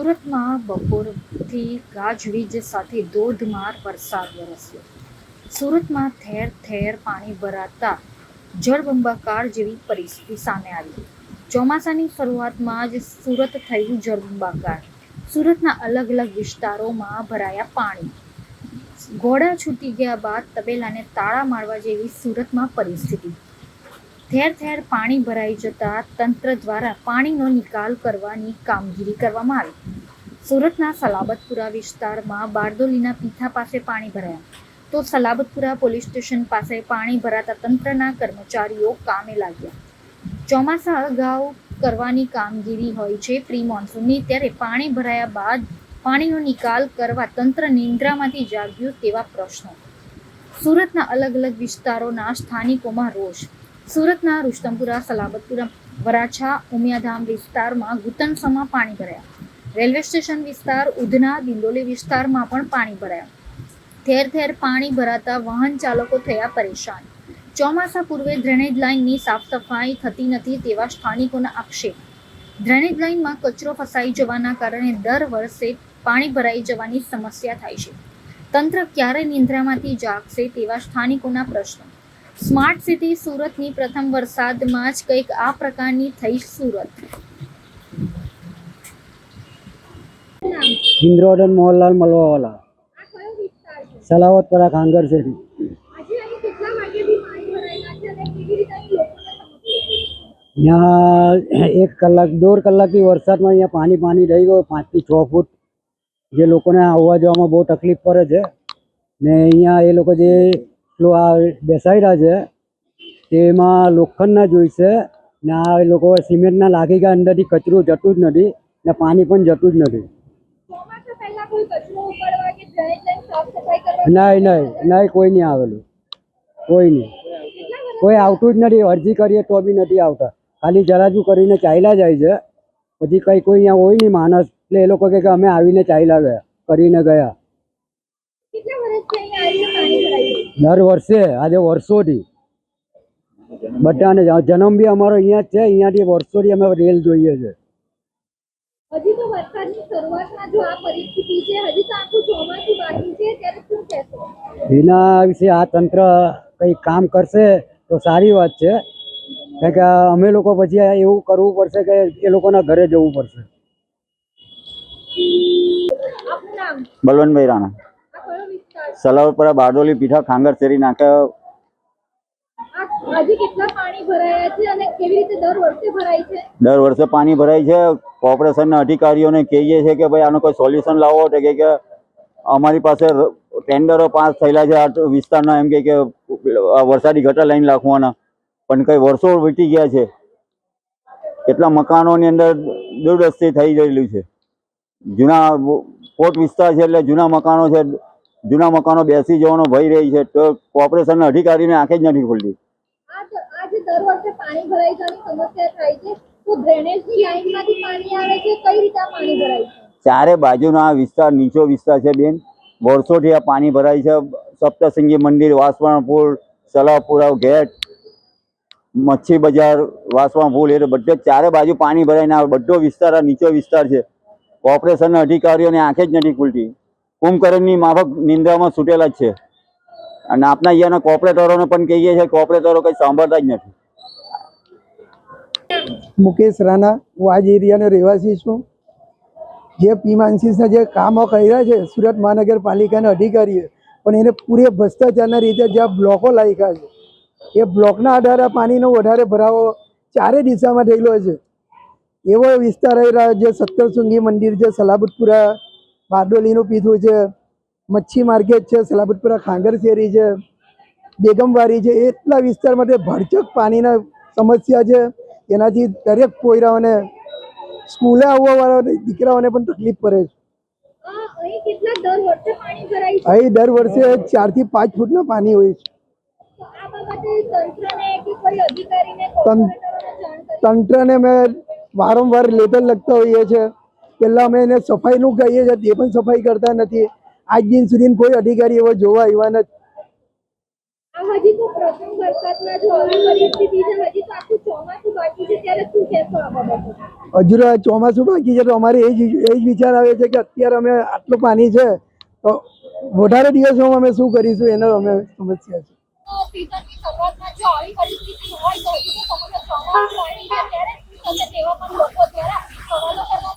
સુરતમાં બપોરથી ગાજવીજ સાથે ધોધમાર વરસાદ વરસ્યો. સુરતમાં ઠેર ઠેર પાણી ભરાતા જળબંબાકાર જેવી પરિસ્થિતિ સામે આવી. ચોમાસાની શરૂઆતમાં જ સુરત થયું જળબંબાકાર. સુરતના અલગ અલગ વિસ્તારોમાં ભરાયા પાણી. ઘોડા છૂટી ગયા બાદ તબેલાને તાળા મારવા જેવી સુરતમાં પરિસ્થિતિ. ઠેર ઠેર પાણી ભરાઈ જતા તંત્ર દ્વારા પાણીનો નિકાલ કરવાની કામગીરી કરવામાં આવી. સુરતના સલાબતપુરા વિસ્તારમાં બારડોલીના પીઠા પાસે પાણી ભરાયા, તો સલાબતપુરા પોલીસ સ્ટેશન પાસે પાણી ભરાતા તંત્રના કર્મચારીઓ કામે લાગ્યા. ચોમાસા અગાઉ કરવાની કામગીરી હોય છે પ્રી મોન્સૂનની, ત્યારે પાણી ભરાયા બાદ પાણીનો નિકાલ કરવા તંત્ર નિંદ્રામાંથી જાગ્યું તેવા પ્રશ્નો. સુરતના અલગ અલગ વિસ્તારોના સ્થાનિકોમાં રોષ. સુરતના રુસ્તમપુરા, સલાબતપુરા, વરાછા, ઉમિયાધામ વિસ્તારમાં ઘૂંટણસમાં પાણી ભરાયા. રેલવે સ્ટેશન વિસ્તાર, ઉધના, દિંડોલી વિસ્તારમાં પણ પાણી ભરાયા. ઠેર ઠેર પાણી ભરાતા વાહન ચાલકો થયા પરેશાન. ચોમાસા પૂર્વે ડ્રેનેજ લાઇનની સાફ સફાઈ થતી નથી તેવા સ્થાનિકોના આક્ષેપ. ડ્રેનેજ લાઇનમાં કચરો ફસાઈ જવાના કારણે દર વર્ષે પાણી ભરાઈ જવાની સમસ્યા થાય છે. તંત્ર ક્યારે નિંદ્રામાંથી જાગશે તેવા સ્થાનિકોના પ્રશ્નો. સ્માર્ટ સિટી સુરતની પ્રથમ વરસાદમાં જ કંઈક આ પ્રકારની થઈ સુરત. इंद्रोदन मोहनलाल मलवावाला, सलावतपुरा खांगर से यहाँ 1 કલાક 1.5 કલાકથી વરસાદમાં અહીંયા પાણી રહી ગયો. 5 થી 6 ફૂટ. જે લોકોને આવવા જવામાં બહુ તકલીફ પડે છે ને અહીંયા એ લોકો જે આ બેસાડ્યા છે તેમાં લોખંડના જોઈશે ને આ એ લોકો સિમેન્ટના લાગી ગયા, અંદરથી કચરું જતું જ નથી ને પાણી પણ જતું જ નથી. નહીં કોઈ નહીં આવેલું, કોઈ આવતું જ નથી. અરજી કરીએ તો બી નથી આવતા, ખાલી જરાજુ કરીને ચાલ્યા જાય છે. પછી કોઈ અહીંયા હોય નહીં માણસ, એટલે એ લોકો કે અમે આવીને ચાલ્યા ગયા, કરીને ગયા. દર વર્ષે, આજે વર્ષોથી બધાને જન્મ બી અમારો અહીંયા જ છે. અહીંયાથી વર્ષોથી અમે રેલ જોઈએ છે. હજી તો વરસાદની શરૂઆતમાં જો આ પરિસ્થિતિ છે, હજી તો આખું ચોમાસું બાકી છે, ત્યારે શું કહેશો? એના વિશે આ તંત્ર કંઈ કામ કરશે તો સારી વાત છે, કારણ કે અમે લોકો પછી એવું કરવું પડશે કે એ લોકોના ઘરે જવું પડશે. આપનું નામ? બલવંતભાઈ રાણા, આ કયો વિસ્તાર? સલાવતપુરા, બારડોલી, પીઠા, ખાંગર શેરી નાકા. હજી કેટલા પાણી ભરાયા છે અને કેવી રીતે દર વર્ષે ભરાય છે? દર વર્ષે પાણી ભરાય છે. કોર્પોરેશનના અધિકારીઓને કહીએ છીએ કે ભાઈ આનું કોઈ સોલ્યુશન લાવો. તો કે અમારી પાસે ટેન્ડરો પાસ થયેલા છે આ વિસ્તારના, એમ કે વરસાદી ગટર લાઈન નાખવાના, પણ કંઈ વર્ષો વીતી ગયા છે. કેટલા મકાનોની અંદર દુરદસ્તી થઈ ગયેલું છે. જૂના કોટ વિસ્તાર છે એટલે જૂના મકાનો છે, જૂના મકાનો બેસી જવાનો ભય રહી છે. તો કોર્પોરેશનના અધિકારીને આંખે જ નથી ખુલતી. આજે દર વર્ષે પાણી ભરાઈ જવાની સમસ્યા થાય છે, તો ડ્રેનેજની લાઈનમાંથી પાણી આવે છે, કઈ રીતે આ પાણી ભરાય છે? ચારે બાજુના આ વિસ્તાર નીચો વિસ્તાર છે બેન, વર્ષોથી આ પાણી ભરાય છે. સપ્તશૃંગી મંદિર, વાસવાણ પુલ, સલાવપુરા ગેટ, મચ્છી બજાર, વાસવાણ પુલ, એ બધે ચારે બાજુ પાણી ભરાઈને આ બધો વિસ્તાર આ નીચો વિસ્તાર છે. કોર્પોરેશનના અધિકારીઓને આંખે જ નથી ખુલતી. કુંભકર્ણની માફક નિંદ્રામાં છૂટેલા જ છે. અને આપના અહીંયાના કોર્પોરેટરોને પણ કહીએ છીએ, કોર્પોરેટરો કંઈ સાંભળતા જ નથી. મુકેશ રાણા, હું આ જ એરિયાનો રહેવાસી છું. જે પીમાનસીસના જે કામો કર્યા છે સુરત મહાનગરપાલિકાના અધિકારીએ, પણ એને પૂરે ભ્રષ્ટાચારના રીતે જ્યાં બ્લોકો લાગ્યા છે એ બ્લોકના આધારે પાણીનો વધારે ભરાવો ચારે દિશામાં થયેલો છે. એવો વિસ્તાર આવી રહ્યો જે સપ્તશૃંગી મંદિર છે, સલાબતપુરા, બારડોલીનું પીઠું છે, મચ્છી માર્કેટ છે, સલાબતપુરા ખાંગર શેરી છે, બેગમવાડી છે, એટલા વિસ્તારમાં ભરચક પાણીના સમસ્યા છે. એનાથી દરેક પોયરાઓને, સ્કૂલે આવવાવાળા દીકરાઓને પણ તકલીફ પડે છે. અહીં કેટલા દર વર્ષે પાણી ભરાય છે? અહીં દર વર્ષે 4 થી 5 ફૂટના પાણી હોય છે. તો આ બાબતે તંત્રને કે કોઈ અધિકારીને, કોર્પોરેટરોને જાણ કરી? તંત્રને મેં વારંવાર લેટર લખતા હોઈએ છીએ. પહેલાં અમે એને સફાઈનું કહીએ છીએ, તે પણ સફાઈ કરતા નથી. આજ દિન સુધી કોઈ અધિકારી એવો જોવા આવ્યા નથી. આ હજી તો પ્રથમ વરસાદમાં જો આવી પરિસ્થિતિ છે, હજી તો આખું ચોમાસું બાકી છે, ત્યારે શું કહેશો આ બાબતે? હજુ તો ચોમાસું બાકી છે તો અમારે એ જ વિચાર આવે છે કે અત્યારે અમે આટલું પાણી છે તો વધારે દિવસોમાં અમે શું કરીશું એનો અમે સમસ્યા છે. સીઝનની શરૂઆતમાં જો આવી પરિસ્થિતિ હોય તો હજુ તો સમગ્ર ચોમાસું આવી છે, ત્યારે શું થશે તેવા પણ લોકો દ્વારા સવાલો કરવામાં